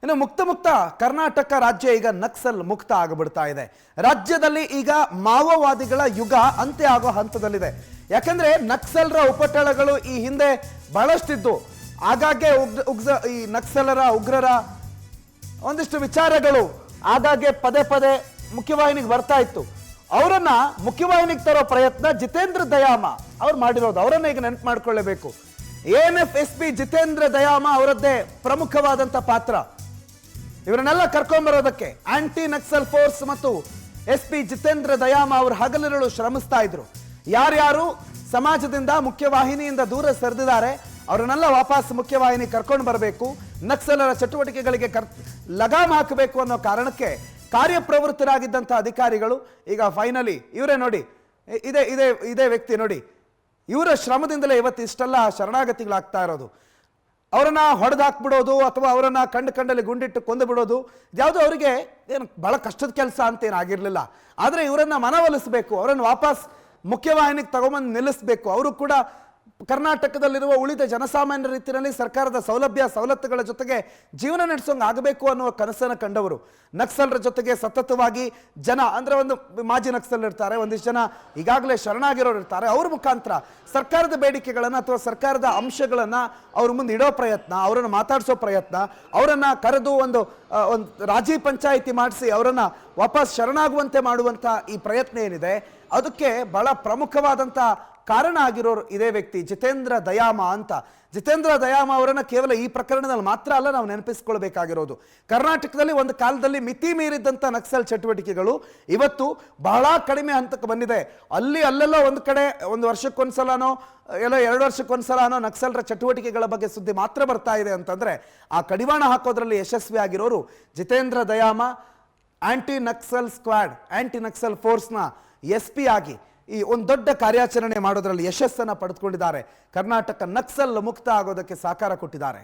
ಇನ್ನು ಮುಕ್ತ ಕರ್ನಾಟಕ ರಾಜ್ಯ ಈಗ ನಕ್ಸಲ್ ಮುಕ್ತ ಆಗಿಬಿಡ್ತಾ ಇದೆ. ರಾಜ್ಯದಲ್ಲಿ ಈಗ ಮಾವೋವಾದಿಗಳ ಯುಗ ಅಂತ್ಯ ಆಗೋ ಹಂತದಲ್ಲಿದೆ. ಯಾಕಂದ್ರೆ ನಕ್ಸಲರ ಉಪಟಳಗಳು ಈ ಹಿಂದೆ ಬಹಳಷ್ಟಿದ್ದು. ಆಗಾಗ್ಗೆ ಈ ನಕ್ಸಲರ ಉಗ್ರರ ಒಂದಿಷ್ಟು ವಿಚಾರಗಳು ಆಗಾಗ್ಗೆ ಪದೇ ಮುಖ್ಯವಾಹಿನಿಗೆ ಬರ್ತಾ ಇತ್ತು. ಅವರನ್ನ ಮುಖ್ಯವಾಹಿನಿಗೆ ತರೋ ಪ್ರಯತ್ನ ಜಿತೇಂದ್ರ ದಯಾಮ ಅವ್ರು ಮಾಡಿರೋದು. ಅವರನ್ನ ಈಗ ನೆನಪು ಮಾಡ್ಕೊಳ್ಳೇಬೇಕು. ANF-SP ಜಿತೇಂದ್ರ ದಯಾಮ ಅವರದ್ದೇ ಪ್ರಮುಖವಾದಂತ ಪಾತ್ರ. ಇವರನ್ನೆಲ್ಲ ಕರ್ಕೊಂಡ್ಬರೋದಕ್ಕೆ ಆಂಟಿ ನಕ್ಸಲ್ ಫೋರ್ಸ್ ಮತ್ತು SP ಜಿತೇಂದ್ರ ದಯಾಮ ಅವರು ಹಗಲಿರುಳು ಶ್ರಮಿಸ್ತಾ ಇದ್ರು. ಯಾರ್ಯಾರು ಸಮಾಜದಿಂದ ಮುಖ್ಯವಾಹಿನಿಯಿಂದ ದೂರ ಸರಿದಿದ್ದಾರೆ ಅವರನ್ನೆಲ್ಲ ವಾಪಸ್ ಮುಖ್ಯವಾಹಿನಿ ಕರ್ಕೊಂಡು ಬರಬೇಕು, ನಕ್ಸಲರ ಚಟುವಟಿಕೆಗಳಿಗೆ ಲಗಾಮ್ ಹಾಕಬೇಕು ಅನ್ನೋ ಕಾರಣಕ್ಕೆ ಕಾರ್ಯಪ್ರವೃತ್ತರಾಗಿದ್ದಂಥ ಅಧಿಕಾರಿಗಳು ಈಗ ಫೈನಲಿ ಇವರೇ ನೋಡಿ, ಇದೇ ವ್ಯಕ್ತಿ ನೋಡಿ, ಇವರ ಶ್ರಮದಿಂದಲೇ ಇವತ್ತು ಇಷ್ಟೆಲ್ಲ ಶರಣಾಗತಿಗಳಾಗ್ತಾ ಇರೋದು. ಅವರನ್ನ ಹೊಡೆದಾಕ್ಬಿಡೋದು ಅಥವಾ ಅವರನ್ನ ಕಂಡಲ್ಲಿ ಗುಂಡಿಟ್ಟು ಕೊಂದು ಬಿಡೋದು ಯಾವುದೋ ಅವರಿಗೆ ಏನು ಬಹಳ ಕಷ್ಟದ ಕೆಲಸ ಅಂತ ಏನಾಗಿರ್ಲಿಲ್ಲ. ಆದರೆ ಇವರನ್ನ ಮನವೊಲಿಸಬೇಕು, ಅವರನ್ನು ವಾಪಸ್ ಮುಖ್ಯವಾಹಿನಿಗೆ ತಗೊಂಬಂದು ನಿಲ್ಲಿಸಬೇಕು. ಅವರು ಕೂಡ ಕರ್ನಾಟಕದಲ್ಲಿರುವ ಉಳಿದ ಜನಸಾಮಾನ್ಯರ ರೀತಿಯಲ್ಲಿ ಸರ್ಕಾರದ ಸವಲತ್ತುಗಳ ಜೊತೆಗೆ ಜೀವನ ನಡೆಸೋಂಗೆ ಆಗಬೇಕು ಅನ್ನುವ ಕನಸನ್ನು ಕಂಡವರು. ನಕ್ಸಲರ ಜೊತೆಗೆ ಸತತವಾಗಿ ಜನ ಅಂದ್ರೆ ಒಂದು ಮಾಜಿ ನಕ್ಸಲ್ ಇರ್ತಾರೆ, ಒಂದಿಷ್ಟು ಜನ ಈಗಾಗಲೇ ಶರಣಾಗಿರೋರು ಇರ್ತಾರೆ. ಅವ್ರ ಮುಖಾಂತರ ಸರ್ಕಾರದ ಬೇಡಿಕೆಗಳನ್ನು ಅಥವಾ ಸರ್ಕಾರದ ಅಂಶಗಳನ್ನು ಅವ್ರ ಮುಂದೆ ಇಡೋ ಪ್ರಯತ್ನ, ಅವರನ್ನು ಮಾತಾಡಿಸೋ ಪ್ರಯತ್ನ, ಅವರನ್ನು ಕರೆದು ಒಂದು ರಾಜಿ ಪಂಚಾಯಿತಿ ಮಾಡಿಸಿ ಅವರನ್ನು ವಾಪಸ್ ಶರಣಾಗುವಂತೆ ಮಾಡುವಂಥ ಈ ಪ್ರಯತ್ನ ಏನಿದೆ ಅದಕ್ಕೆ ಬಹಳ ಪ್ರಮುಖವಾದಂಥ ಕಾರಣ ಆಗಿರೋರು ಇದೇ ವ್ಯಕ್ತಿ ಜಿತೇಂದ್ರ ದಯಾಮ ಅಂತ. ಜಿತೇಂದ್ರ ದಯಾಮ ಅವರನ್ನ ಕೇವಲ ಈ ಪ್ರಕರಣದಲ್ಲಿ ಮಾತ್ರ ಅಲ್ಲ ನಾವು ನೆನಪಿಸ್ಕೊಳ್ಬೇಕಾಗಿರೋದು. ಕರ್ನಾಟಕದಲ್ಲಿ ಒಂದು ಕಾಲದಲ್ಲಿ ಮಿತಿ ಮೀರಿದಂಥ ನಕ್ಸಲ್ ಚಟುವಟಿಕೆಗಳು ಇವತ್ತು ಬಹಳ ಕಡಿಮೆ ಹಂತಕ್ಕೆ ಬಂದಿದೆ. ಅಲ್ಲೆಲ್ಲೋ ಒಂದು ಕಡೆ ಒಂದು ವರ್ಷಕ್ಕೊಂದ್ಸಲನೋ ಎಲ್ಲೋ 2 ವರ್ಷಕ್ಕೊಂದ್ಸಲನೋ ನಕ್ಸಲರ ಚಟುವಟಿಕೆಗಳ ಬಗ್ಗೆ ಸುದ್ದಿ ಮಾತ್ರ ಬರ್ತಾ ಇದೆ ಅಂತಂದ್ರೆ ಆ ಕಡಿವಾಣ ಹಾಕೋದ್ರಲ್ಲಿ ಯಶಸ್ವಿ ಆಗಿರೋರು Jitendra Dayama. Anti Naxal squad, anti Naxal ಫೋರ್ಸ್ನ SP ಆಗಿ ಈ ಒಂದು ದೊಡ್ಡ ಕಾರ್ಯಾಚರಣೆ ಮಾಡೋದ್ರಲ್ಲಿ ಯಶಸ್ಸನ್ನು ಪಡೆದುಕೊಂಡಿದ್ದಾರೆ. ಕರ್ನಾಟಕ ನಕ್ಸಲ್ ಮುಕ್ತ ಆಗೋದಕ್ಕೆ ಸಹಕಾರ ಕೊಟ್ಟಿದ್ದಾರೆ.